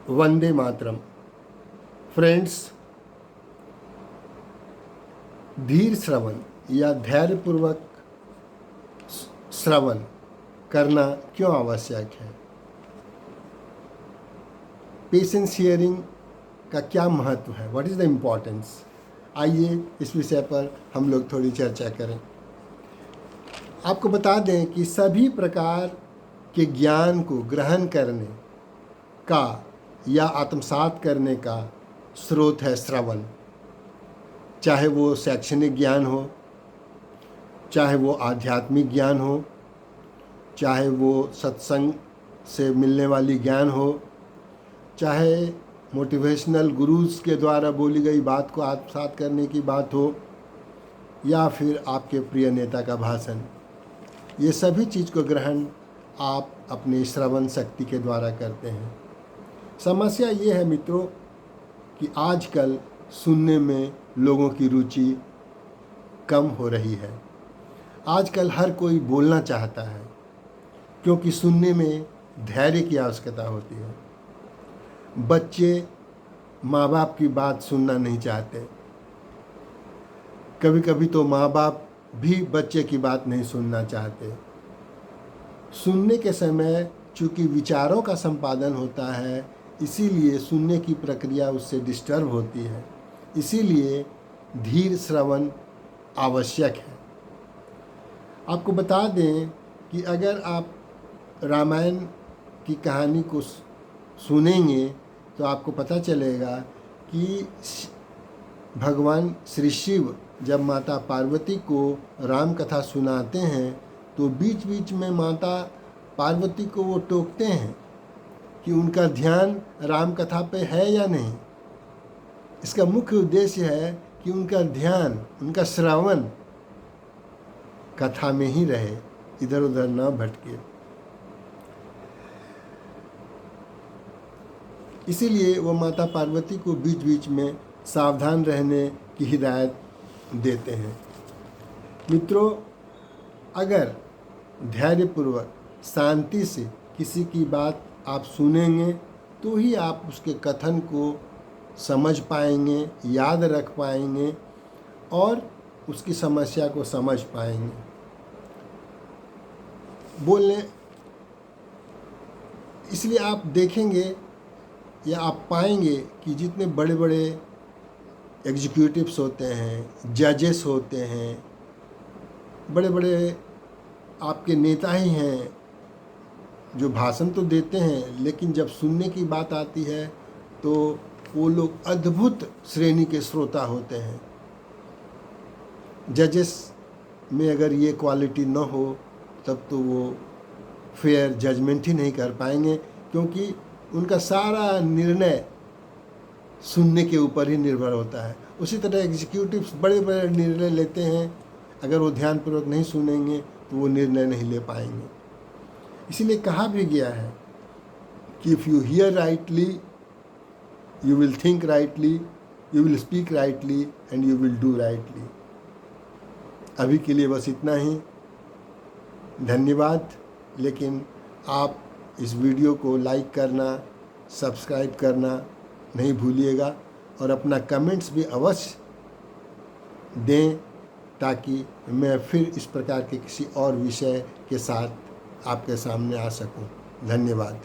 Vande Mataram. Friends, धीर श्रवण या धैर्यपूर्वक श्रवण करना क्यों आवश्यक है? पेशेंस हियरिंग का क्या महत्व है? What is the importance? आइए इस विषय पर हम लोग थोड़ी चर्चा करें। आपको बता दें कि सभी प्रकार के ज्ञान को ग्रहण करने का या आत्मसात करने का स्रोत है श्रवण। चाहे वो शैक्षणिक ज्ञान हो, चाहे वो आध्यात्मिक ज्ञान हो, चाहे वो सत्संग से मिलने वाली ज्ञान हो, चाहे मोटिवेशनल गुरुज के द्वारा बोली गई बात को आत्मसात करने की बात हो, या फिर आपके प्रिय नेता का भाषण। ये सभी चीज़ को ग्रहण आप अपने श्रवण शक्ति के द्वारा करते हैं। समस्या ये है मित्रों कि आजकल सुनने में लोगों की रुचि कम हो रही है। आजकल हर कोई बोलना चाहता है क्योंकि सुनने में धैर्य की आवश्यकता होती है। बच्चे माँ बाप की बात सुनना नहीं चाहते। कभी कभी तो माँ बाप भी बच्चे की बात नहीं सुनना चाहते। सुनने के समय चूँकि विचारों का संपादन होता है, इसीलिए सुनने की प्रक्रिया उससे डिस्टर्ब होती है। इसीलिए धीर श्रवण आवश्यक है। आपको बता दें कि अगर आप रामायण की कहानी को सुनेंगे तो आपको पता चलेगा कि भगवान श्री शिव जब माता पार्वती को राम कथा सुनाते हैं तो बीच बीच में माता पार्वती को वो टोकते हैं कि उनका ध्यान राम कथा पे है या नहीं। इसका मुख्य उद्देश्य है कि उनका ध्यान, उनका श्रवण कथा में ही रहे, इधर उधर ना भटके। इसीलिए वो माता पार्वती को बीच बीच में सावधान रहने की हिदायत देते हैं। मित्रों, अगर धैर्यपूर्वक शांति से किसी की बात आप सुनेंगे तो ही आप उसके कथन को समझ पाएंगे, याद रख पाएंगे और उसकी समस्या को समझ पाएंगे। बोलने इसलिए आप देखेंगे या आप पाएंगे कि जितने बड़े बड़े एग्जीक्यूटिव्स होते हैं, जजेस होते हैं, बड़े बड़े आपके नेता ही हैं जो भाषण तो देते हैं, लेकिन जब सुनने की बात आती है तो वो लोग अद्भुत श्रेणी के श्रोता होते हैं। जजेस में अगर ये क्वालिटी न हो तब तो वो फेयर जजमेंट ही नहीं कर पाएंगे, क्योंकि उनका सारा निर्णय सुनने के ऊपर ही निर्भर होता है। उसी तरह एग्जीक्यूटिव्स बड़े बड़े निर्णय लेते हैं, अगर वो ध्यानपूर्वक नहीं सुनेंगे तो वो निर्णय नहीं ले पाएंगे। इसीलिए कहा भी गया है कि if you here rightly you will think rightly, you will speak rightly and you will do rightly. अभी के लिए बस इतना ही। धन्यवाद। लेकिन आप इस वीडियो को लाइक करना, सब्सक्राइब करना नहीं भूलिएगा और अपना कमेंट्स भी अवश्य दें ताकि मैं फिर इस प्रकार के किसी और विषय के साथ आपके सामने आ सकूं। धन्यवाद।